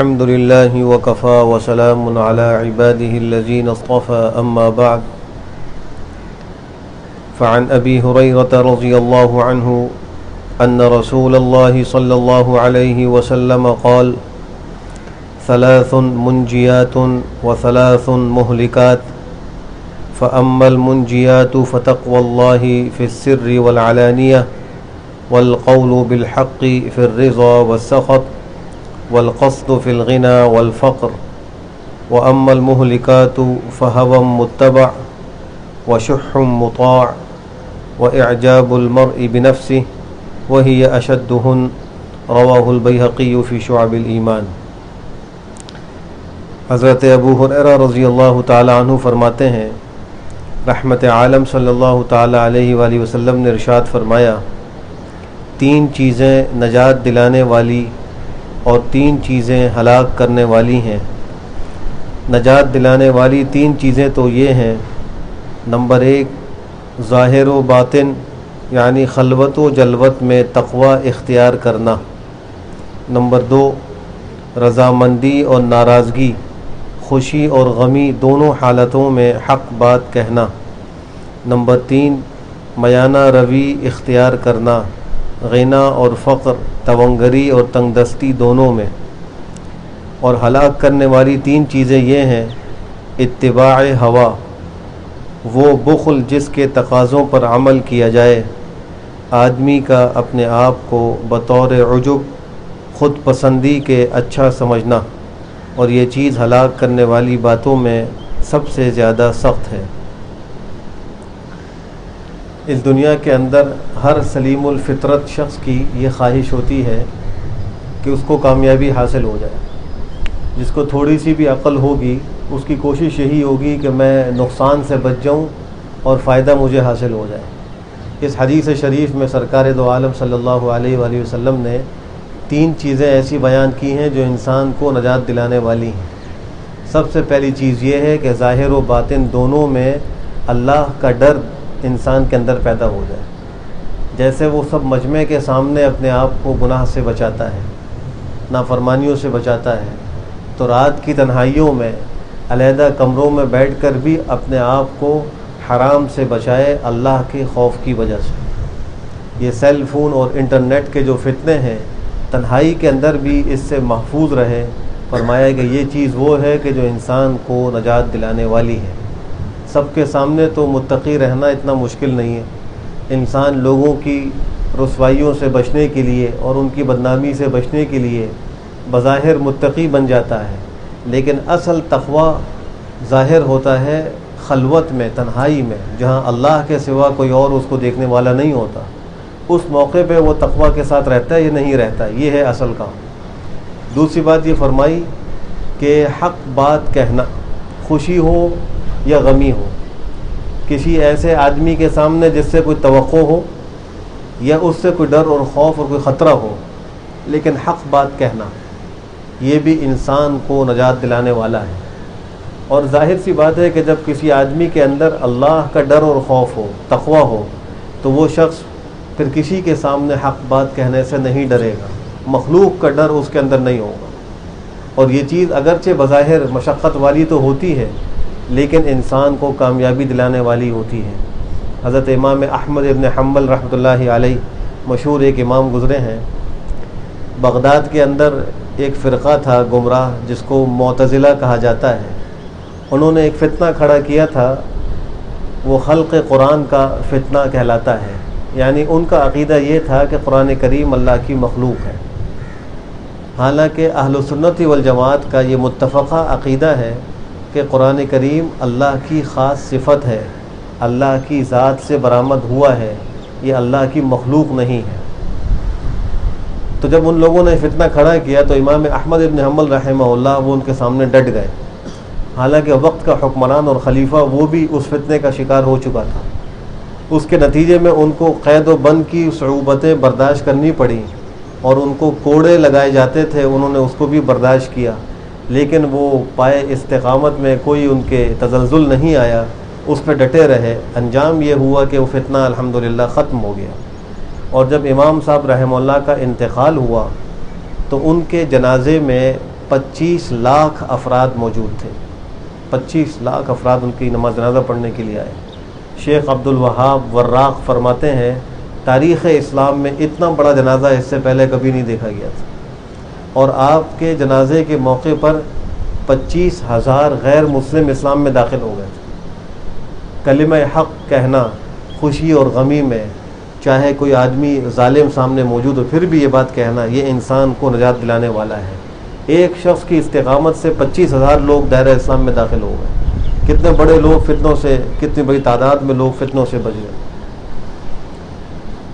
الحمد لله وكفى وسلام على عباده الذين اصطفى أما بعد فعن أبي هريرة رضي الله عنه أن رسول الله صلى الله عليه وسلم قال ثلاث منجيات وثلاث مهلكات فأما المنجيات فتقوى الله في السر والعلانية والقول بالحق في الرضا والسخط والقصد في الغنى والفقر وأما المهلكات فهوى متبع وشح مطاع وإعجاب المرء بنفسه وهي أشدهن رواه البيهقي في شعب الإيمان۔ حضرت ابو ہریرہ رضی اللہ تعالی عنہ فرماتے ہیں، رحمت عالم صلی اللہ تعالی علیہ وآلہ وسلم نے ارشاد فرمایا، تین چیزیں نجات دلانے والی اور تین چیزیں ہلاک کرنے والی ہیں۔ نجات دلانے والی تین چیزیں تو یہ ہیں، نمبر 1 ظاہر و باطن یعنی خلوت و جلوت میں تقوی اختیار کرنا، نمبر 2 رضامندی اور ناراضگی، خوشی اور غمی دونوں حالتوں میں حق بات کہنا، نمبر 3 میانہ روی اختیار کرنا، غنا اور فقر، تونگری اور تنگ دستی دونوں میں۔ اور ہلاک کرنے والی تین چیزیں یہ ہیں، اتباع ہوا، وہ بخل جس کے تقاضوں پر عمل کیا جائے، آدمی کا اپنے آپ کو بطور عجب خود پسندی کے اچھا سمجھنا، اور یہ چیز ہلاک کرنے والی باتوں میں سب سے زیادہ سخت ہے۔ اس دنیا کے اندر ہر سلیم الفطرت شخص کی یہ خواہش ہوتی ہے کہ اس کو کامیابی حاصل ہو جائے۔ جس کو تھوڑی سی بھی عقل ہوگی اس کی کوشش یہی ہوگی کہ میں نقصان سے بچ جاؤں اور فائدہ مجھے حاصل ہو جائے۔ اس حدیث شریف میں سرکار دو عالم صلی اللہ علیہ وآلہ وسلم نے تین چیزیں ایسی بیان کی ہیں جو انسان کو نجات دلانے والی ہیں۔ سب سے پہلی چیز یہ ہے کہ ظاہر و باطن دونوں میں اللہ کا ڈر انسان کے اندر پیدا ہو جائے۔ جیسے وہ سب مجمع کے سامنے اپنے آپ کو گناہ سے بچاتا ہے، نافرمانیوں سے بچاتا ہے، تو رات کی تنہائیوں میں علیحدہ کمروں میں بیٹھ کر بھی اپنے آپ کو حرام سے بچائے اللہ کے خوف کی وجہ سے۔ یہ سیل فون اور انٹرنیٹ کے جو فتنے ہیں، تنہائی کے اندر بھی اس سے محفوظ رہے۔ فرمایا کہ یہ چیز وہ ہے کہ جو انسان کو نجات دلانے والی ہے۔ سب کے سامنے تو متقی رہنا اتنا مشکل نہیں ہے۔ انسان لوگوں کی رسوائیوں سے بچنے کے لیے اور ان کی بدنامی سے بچنے کے لیے بظاہر متقی بن جاتا ہے، لیکن اصل تقوی ظاہر ہوتا ہے خلوت میں، تنہائی میں، جہاں اللہ کے سوا کوئی اور اس کو دیکھنے والا نہیں ہوتا۔ اس موقع پہ وہ تقوی کے ساتھ رہتا ہے یا نہیں رہتا، یہ ہے اصل کام۔ دوسری بات یہ فرمائی کہ حق بات کہنا، خوشی ہو یا غمی ہو، کسی ایسے آدمی کے سامنے جس سے کوئی توقع ہو یا اس سے کوئی ڈر اور خوف اور کوئی خطرہ ہو، لیکن حق بات کہنا یہ بھی انسان کو نجات دلانے والا ہے۔ اور ظاہر سی بات ہے کہ جب کسی آدمی کے اندر اللہ کا ڈر اور خوف ہو، تقوی ہو، تو وہ شخص پھر کسی کے سامنے حق بات کہنے سے نہیں ڈرے گا، مخلوق کا ڈر اس کے اندر نہیں ہوگا۔ اور یہ چیز اگرچہ بظاہر مشقت والی تو ہوتی ہے، لیکن انسان کو کامیابی دلانے والی ہوتی ہے۔ حضرت امام احمد ابن حنبل رحمۃ اللہ علیہ مشہور ایک امام گزرے ہیں۔ بغداد کے اندر ایک فرقہ تھا گمراہ جس کو معتزلہ کہا جاتا ہے۔ انہوں نے ایک فتنہ کھڑا کیا تھا، وہ خلق قرآن کا فتنہ کہلاتا ہے، یعنی ان کا عقیدہ یہ تھا کہ قرآن کریم اللہ کی مخلوق ہے۔ حالانکہ اہل سنت والجماعت کا یہ متفقہ عقیدہ ہے کہ قرآن کریم اللہ کی خاص صفت ہے، اللہ کی ذات سے برآمد ہوا ہے، یہ اللہ کی مخلوق نہیں ہے۔ تو جب ان لوگوں نے فتنہ کھڑا کیا تو امام احمد ابن حنبل رحمہ اللہ وہ ان کے سامنے ڈٹ گئے، حالانکہ وقت کا حکمران اور خلیفہ وہ بھی اس فتنے کا شکار ہو چکا تھا۔ اس کے نتیجے میں ان کو قید و بند کی صعوبتیں برداشت کرنی پڑیں اور ان کو کوڑے لگائے جاتے تھے، انہوں نے اس کو بھی برداشت کیا، لیکن وہ پائے استقامت میں کوئی ان کے تزلزل نہیں آیا، اس پہ ڈٹے رہے۔ انجام یہ ہوا کہ وہ فتنہ الحمدللہ ختم ہو گیا۔ اور جب امام صاحب رحمہ اللہ کا انتقال ہوا تو ان کے جنازے میں 25 لاکھ افراد موجود تھے. 25 لاکھ افراد ان کی نماز جنازہ پڑھنے کے لیے آئے. شیخ عبد الوہاب وراق فرماتے ہیں تاریخ اسلام میں اتنا بڑا جنازہ اس سے پہلے کبھی نہیں دیکھا گیا تھا، اور آپ کے جنازے کے موقع پر 25,000 غیر مسلم اسلام میں داخل ہو گئے تھے. کلمہ حق کہنا خوشی اور غمی میں، چاہے کوئی آدمی ظالم سامنے موجود ہو پھر بھی یہ بات کہنا، یہ انسان کو نجات دلانے والا ہے. ایک شخص کی استقامت سے 25,000 لوگ دائرہ اسلام میں داخل ہو گئے. کتنے بڑے لوگ فتنوں سے، کتنی بڑی تعداد میں لوگ فتنوں سے بچ گئے.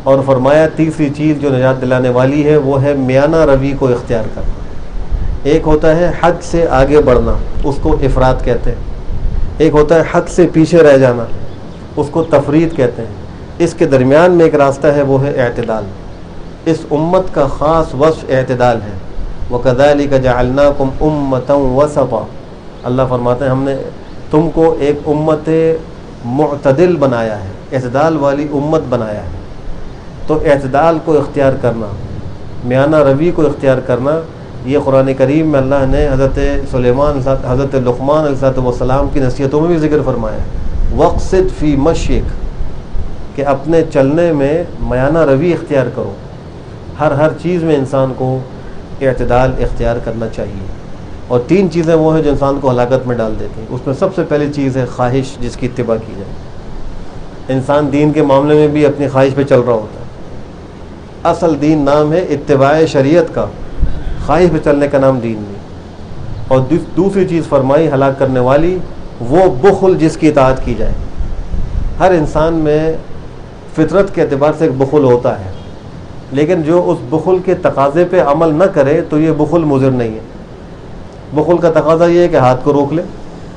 اور فرمایا تیسری چیز جو نجات دلانے والی ہے وہ ہے میانہ روی کو اختیار کرنا. ایک ہوتا ہے حد سے آگے بڑھنا، اس کو افراط کہتے ہیں. ایک ہوتا ہے حد سے پیچھے رہ جانا، اس کو تفرید کہتے ہیں. اس کے درمیان میں ایک راستہ ہے، وہ ہے اعتدال. اس امت کا خاص وصف اعتدال ہے. وَكَذَلِكَ جَعَلْنَاكُمْ أُمَّةً وَسَطًا. اللہ فرماتے ہیں ہم نے تم کو ایک امت معتدل بنایا ہے، اعتدال والی امت بنایا ہے. تو اعتدال کو اختیار کرنا، میانہ روی کو اختیار کرنا، یہ قرآن کریم میں اللہ نے حضرت سلیمان، حضرت لقمان علیہ السلام کی نصیحتوں میں بھی ذکر فرمایا ہے. وَاقْصِدْ فِي مَشْيِكَ، کہ اپنے چلنے میں میانہ روی اختیار کرو. ہر چیز میں انسان کو اعتدال اختیار کرنا چاہیے. اور 3 چیزیں وہ ہیں جو انسان کو ہلاکت میں ڈال دیتی ہیں. اس میں سب سے پہلی چیز ہے خواہش، جس کی اتباع کی جائے. انسان دین کے معاملے میں بھی اپنی خواہش پہ چل رہا ہوتا ہے. اصل دین نام ہے اتباع شریعت کا، خواہش پہ چلنے کا نام دین نہیں. اور دوسری چیز فرمائی ہلاک کرنے والی، وہ بخل جس کی اطاعت کی جائے. ہر انسان میں فطرت کے اعتبار سے ایک بخل ہوتا ہے، لیکن جو اس بخل کے تقاضے پہ عمل نہ کرے تو یہ بخل مضر نہیں ہے. بخل کا تقاضا یہ ہے کہ ہاتھ کو روک لے.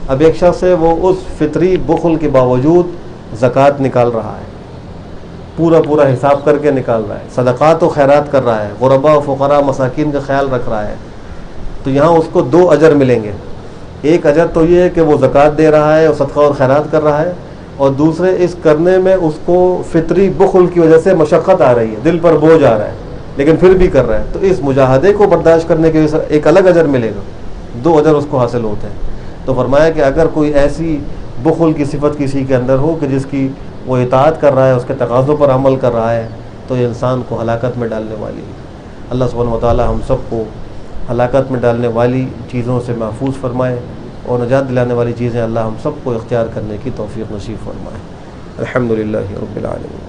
اب ایک شخص ہے وہ اس فطری بخل کے باوجود زکوٰۃ نکال رہا ہے، پورا حساب کر کے نکال رہا ہے، صدقات و خیرات کر رہا ہے، غرباء و فقراء مساکین کا خیال رکھ رہا ہے، تو یہاں اس کو 2 اجر ملیں گے. ایک اجر تو یہ ہے کہ وہ زکوٰۃ دے رہا ہے اور صدقہ اور خیرات کر رہا ہے، اور دوسرے اس کرنے میں اس کو فطری بخل کی وجہ سے مشقت آ رہی ہے، دل پر بوجھ آ رہا ہے، لیکن پھر بھی کر رہا ہے. تو اس مجاہدے کو برداشت کرنے کے وجہ سے ایک الگ اجر ملے گا، 2 اجر اس کو حاصل ہوتے ہیں. تو فرمایا کہ اگر کوئی ایسی بخل کی صفت کسی کے اندر ہو کہ جس کی وہ اطاعت کر رہا ہے، اس کے تقاضوں پر عمل کر رہا ہے، تو یہ انسان کو ہلاکت میں ڈالنے والی ہے. اللہ سبحانہ و تعالی ہم سب کو ہلاکت میں ڈالنے والی چیزوں سے محفوظ فرمائے، اور نجات دلانے والی چیزیں اللہ ہم سب کو اختیار کرنے کی توفیق نصیب فرمائے. الحمدللہ رب العالمین.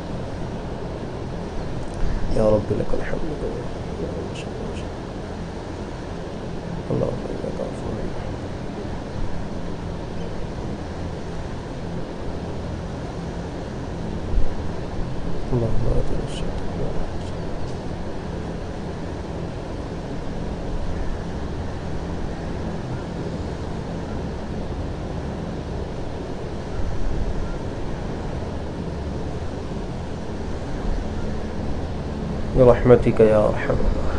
یا رب لک الحمد. اللہم انک عفو اللہم آتنا الشیطان. برحمتک یا ارحم الراحمین.